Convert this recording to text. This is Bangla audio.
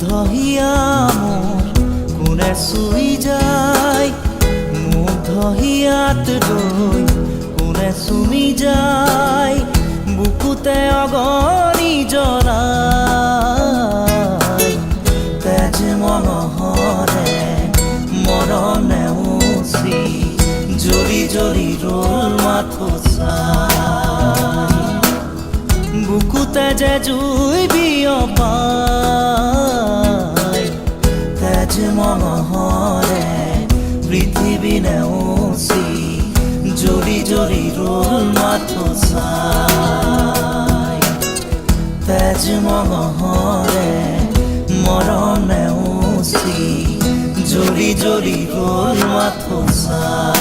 হিয়া মোৰ কোনে চুই যায়, মুগ্ধ হিয়াত ৰৈ কোনে চুমি যায়, বুকুতে অগণি জ্বলাই। তেজ মঙহৰে মৰম নেওচি জ্বলি জ্বলি ৰ'ল মাথো চাই, বুকুতে যে জুই বিয়পাই। তেজ মঙহৰে পৃথিৱী নেওচি জ্বলি জ্বলি ৰ'ল মাথো চাই। তেজ মঙহৰে মৰম নেওচি জ্বলি জ্বলি ৰ'ল মাথো চাই।